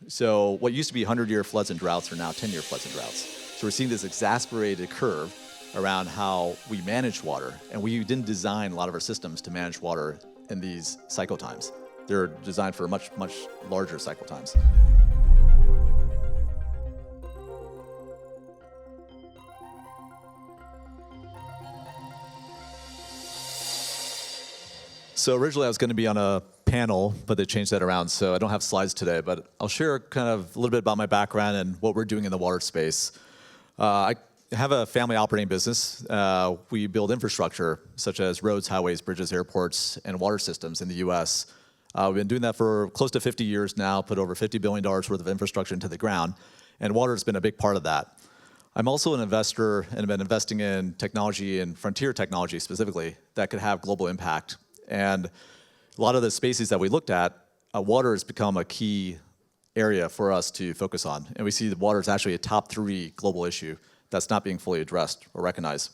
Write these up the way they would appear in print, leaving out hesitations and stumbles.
So what used to be 100-year floods and droughts are now 10-year floods and droughts. So we're seeing this exacerbated curve around how we manage water. And we didn't design a lot of our systems to manage water in these cycle times. They're designed for much, much larger cycle times. So originally I was going to be on a panel, but they changed that around, so I don't have slides today, but I'll share kind of a little bit about my background and what we're doing in the water space. I have a family operating business. We build infrastructure such as roads, highways, bridges, airports, and water systems in the US. We've been doing that for close to 50 years now, put over $50 billion worth of infrastructure into the ground, and water has been a big part of that. I'm also an investor and have been investing in technology and frontier technology specifically that could have global impact. And a lot of the spaces that we looked at, water has become a key area for us to focus on. And we see that water is actually a top 3 global issue that's not being fully addressed or recognized.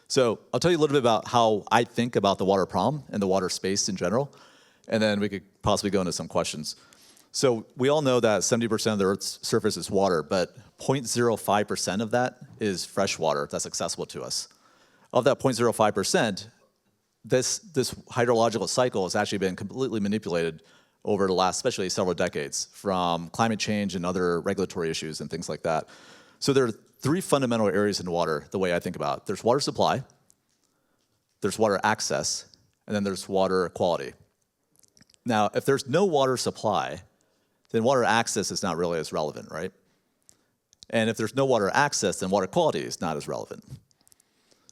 So I'll tell you a little bit about how I think about the water problem and the water space in general, and then we could possibly go into some questions. So we all know that 70% of the Earth's surface is water, but 0.05% of that is fresh water that's accessible to us. Of that 0.05%, this hydrological cycle has actually been completely manipulated over the last, especially several decades, from climate change and other regulatory issues and things like that. So there are 3 fundamental areas in water, the way I think about it. There's water supply, there's water access, and then there's water quality. Now, if there's no water supply, then water access is not really as relevant, right? And if there's no water access, then water quality is not as relevant.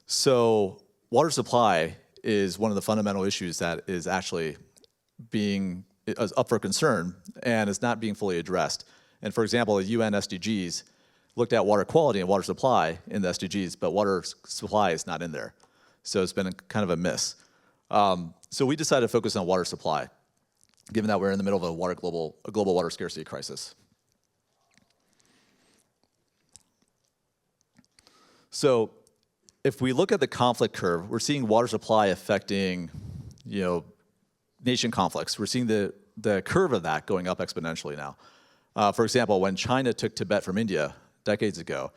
So water supply is one of the fundamental issues that is actually being up for concern and is not being fully addressed. And for example, the UN SDGs looked at water quality and water supply in the SDGs, but water supply is not in there. So it's been kind of a miss. So we decided to focus on water supply, given that we're in the middle of a global water scarcity crisis. So if we look at the conflict curve, we're seeing water supply affecting, nation conflicts. We're seeing the curve of that going up exponentially now. For example, when China took Tibet from India decades ago,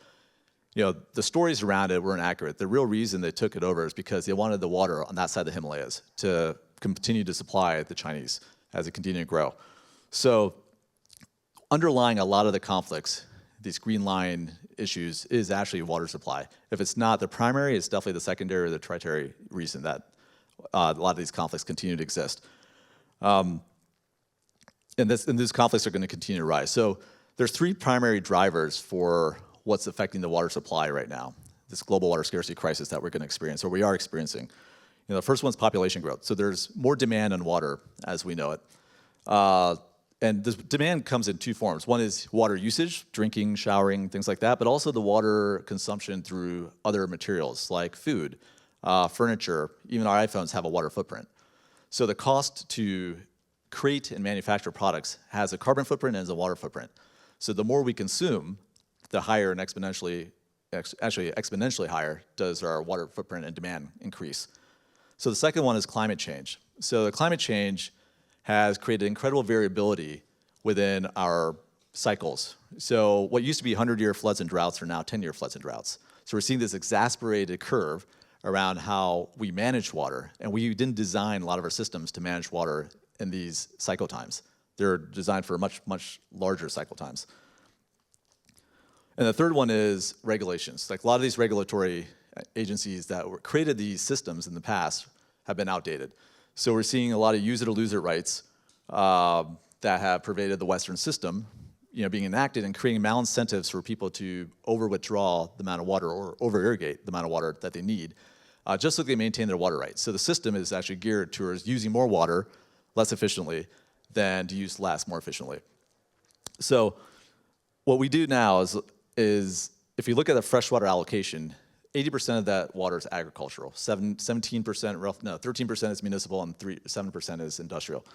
the stories around it weren't accurate. The real reason they took it over is because they wanted the water on that side of the Himalayas to continue to supply the Chinese as it continued to grow. So underlying a lot of the conflicts, these green line issues, is actually water supply. If it's not the primary, it's definitely the secondary or the tertiary reason that a lot of these conflicts continue to exist. And these conflicts are going to continue to rise. So there's 3 primary drivers for what's affecting the water supply right now, this global water scarcity crisis that we're going to experience, or we are experiencing. The first one's population growth. So there's more demand on water as we know it. And this demand comes in 2 forms. One is water usage, drinking, showering, things like that, but also the water consumption through other materials like food, furniture, even our iPhones have a water footprint. So the cost to create and manufacture products has a carbon footprint and has a water footprint. So the more we consume, the higher and exponentially higher does our water footprint and demand increase. So the second one is climate change. So the climate change has created incredible variability within our cycles. So what used to be 100-year floods and droughts are now 10-year floods and droughts. So we're seeing this exacerbated curve around how we manage water, and we didn't design a lot of our systems to manage water in these cycle times. They're designed for much, much larger cycle times. And the third one is regulations. Like a lot of these regulatory agencies that created these systems in the past have been outdated. So we're seeing a lot of use it or lose it rights that have pervaded the Western system, being enacted and creating malincentives for people to over-withdraw the amount of water or over-irrigate the amount of water that they need, just so they maintain their water rights. So the system is actually geared towards using more water less efficiently than to use less more efficiently. So what we do now is if you look at the freshwater allocation, 80% of that water is agricultural. 13% is municipal, and 7% is industrial.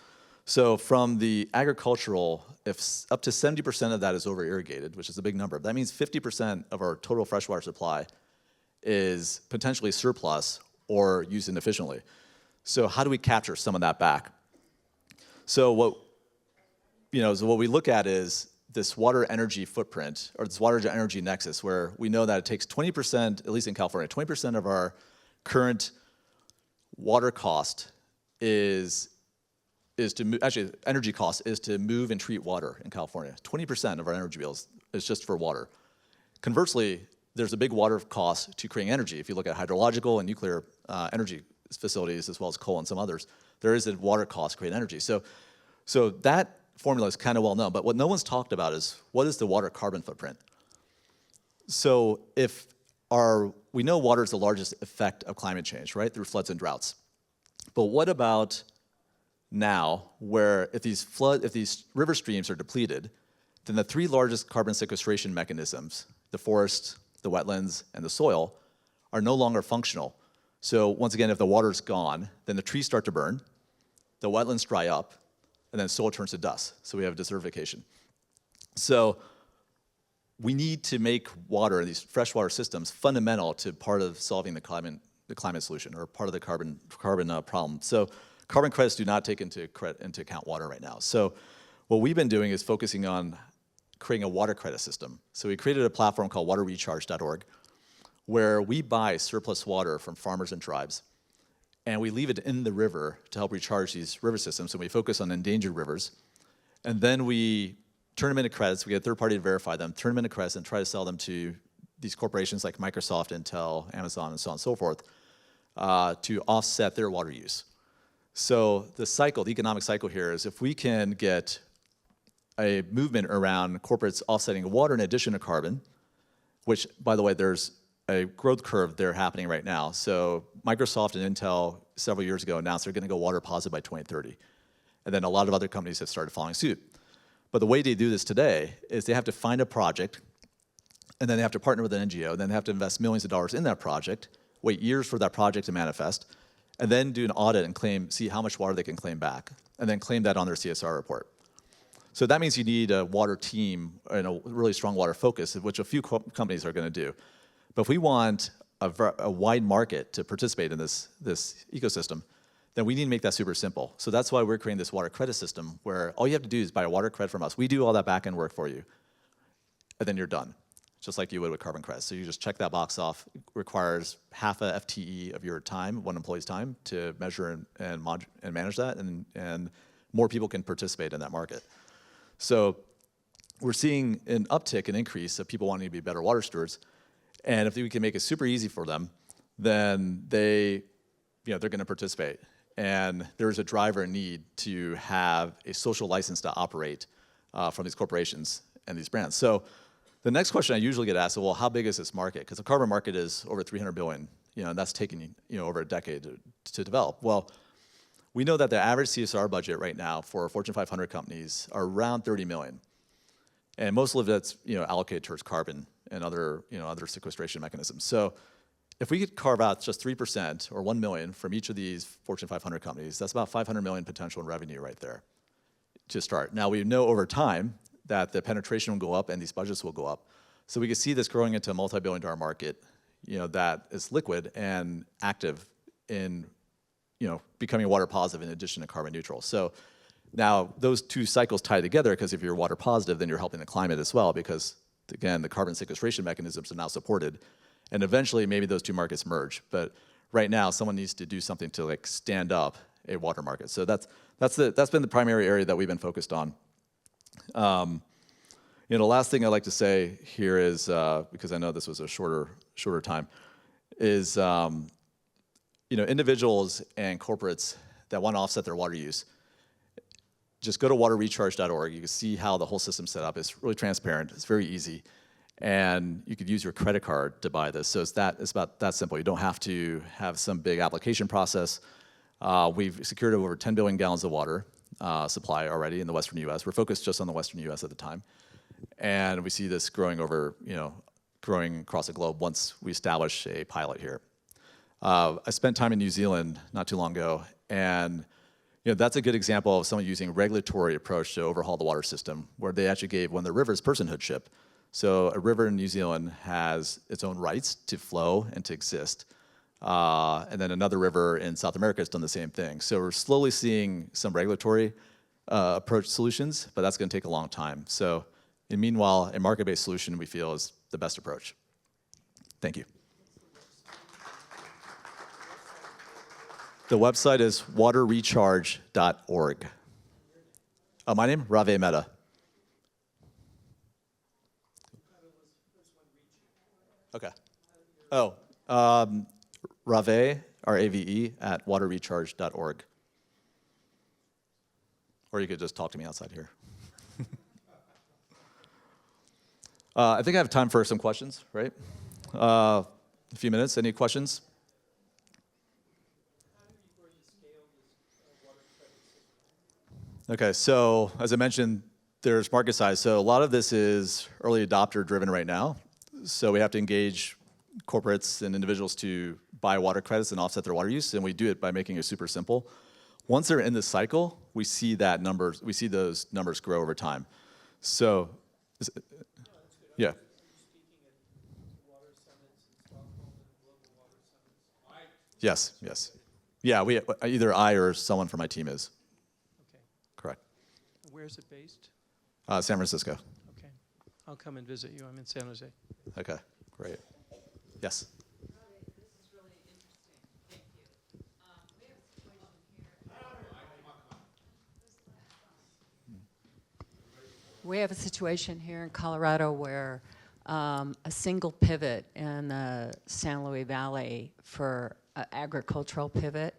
So from the agricultural, if up to 70% of that is over-irrigated, which is a big number, that means 50% of our total freshwater supply is potentially surplus or used inefficiently. So how do we capture some of that back? So so what we look at is this water energy footprint, or this water energy nexus, where we know that it takes 20%, at least in California, 20% of our current water cost is to move, actually energy cost is to move and treat water in California. 20% of our energy bills is just for water. Conversely, there's a big water cost to creating energy. If you look at hydrological and nuclear energy facilities, as well as coal and some others, there is a water cost to create energy. So that formula is kind of well known, but what no one's talked about is what is the water carbon footprint? So we know water is the largest effect of climate change, right, through floods and droughts. But what about now, where if these river streams are depleted, then the three largest carbon sequestration mechanisms, the forest, the wetlands, and the soil, are no longer functional. So once again, if the water's gone, then the trees start to burn, the wetlands dry up, and then soil turns to dust. So we have desertification. So we need to make water, these freshwater systems, fundamental to part of solving the climate solution, or part of the carbon problem. So carbon credits do not take into account water right now. So what we've been doing is focusing on creating a water credit system. So we created a platform called waterrecharge.org, where we buy surplus water from farmers and tribes, and we leave it in the river to help recharge these river systems. So we focus on endangered rivers, and then we turn them into credits. We get a third party to verify them, turn them into credits, and try to sell them to these corporations like Microsoft, Intel, Amazon, and so on and so forth, to offset their water use. So the economic cycle here is if we can get a movement around corporates offsetting water in addition to carbon, which, by the way, there's a growth curve there happening right now. So Microsoft and Intel several years ago announced they're going to go water positive by 2030. And then a lot of other companies have started following suit. But the way they do this today is they have to find a project, and then they have to partner with an NGO, then they have to invest millions of dollars in that project, wait years for that project to manifest, and then do an audit and see how much water they can claim back, and then claim that on their CSR report. So that means you need a water team and a really strong water focus, which a few companies are going to do. But if we want a wide market to participate in this ecosystem, then we need to make that super simple. So that's why we're creating this water credit system, where all you have to do is buy a water credit from us. We do all that back-end work for you, and then you're done, just like you would with carbon credits. So you just check that box off. It requires half a FTE of your time, one employee's time, to measure and manage that, and more people can participate in that market. So we're seeing an uptick, an increase of people wanting to be better water stewards. And if we can make it super easy for them, then they're going to participate. And there's a driver need to have a social license to operate from these corporations and these brands. So the next question I usually get asked is, well, how big is this market? Because the carbon market is over 300 billion, and that's taking over a decade to develop. Well, we know that the average CSR budget right now for Fortune 500 companies are around 30 million. And most of that's allocated towards carbon and other sequestration mechanisms. So if we could carve out just 3% or 1 million from each of these Fortune 500 companies, that's about 500 million potential in revenue right there to start. Now we know over time that the penetration will go up and these budgets will go up. So we can see this growing into a multi-billion-dollar market, that is liquid and active in, becoming water positive in addition to carbon neutral. So now those two cycles tie together, because if you're water positive, then you're helping the climate as well, because again, the carbon sequestration mechanisms are now supported, and eventually maybe those two markets merge. But right now, someone needs to do something to stand up a water market. So that's been the primary area that we've been focused on. The last thing I'd like to say here is, because I know this was a shorter time, is individuals and corporates that want to offset their water use, just go to waterrecharge.org. You can see how the whole system's set up. It's really transparent. It's very easy. And you could use your credit card to buy this. So it's about that simple. You don't have to have some big application process. We've secured over 10 billion gallons of water supply already in the Western U.S. We're focused just on the Western U.S. at the time. And we see this growing across the globe once we establish a pilot here. I spent time in New Zealand not too long ago, and that's a good example of someone using a regulatory approach to overhaul the water system, where they actually gave one of the rivers personhoodship. So a river in New Zealand has its own rights to flow and to exist. And then another river in South America has done the same thing. So we're slowly seeing some regulatory approach solutions, but that's going to take a long time. So, and meanwhile, a market-based solution we feel is the best approach. Thank you. The website is waterrecharge.org. My name, Rave Mehta. Okay. Oh, Rave, R-A-V-E, at waterrecharge.org. Or you could just talk to me outside here. I think I have time for some questions, right? A few minutes. Any questions? Okay, so as I mentioned, there's market size. So a lot of this is early adopter driven right now. So we have to engage corporates and individuals to buy water credits and offset their water use, and we do it by making it super simple. Once they're in the cycle, we see those numbers grow over time. So, yeah. Yes, yes. Yeah, either I or someone from my team is. Okay. Correct. Where's it based? San Francisco. Okay. I'll come and visit you. I'm in San Jose. Okay, great. Yes. This is really interesting. Thank you. We have a situation here in Colorado where a single pivot in the San Luis Valley for an agricultural pivot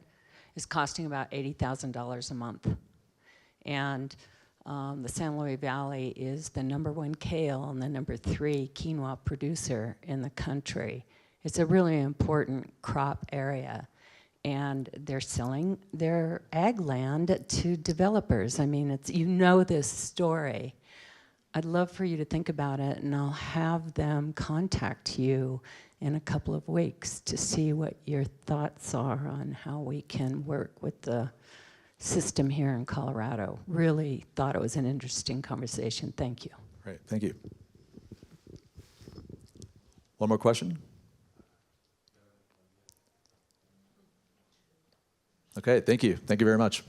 is costing about $80,000 a month. And the San Luis Valley is the #1 kale and the #3 quinoa producer in the country. It's a really important crop area. And they're selling their ag land to developers. I mean, you know this story. I'd love for you to think about it, and I'll have them contact you in a couple of weeks to see what your thoughts are on how we can work with the system here in Colorado. Really thought it was an interesting conversation. Thank you. Great, thank you. One more question? Okay, thank you. Thank you very much.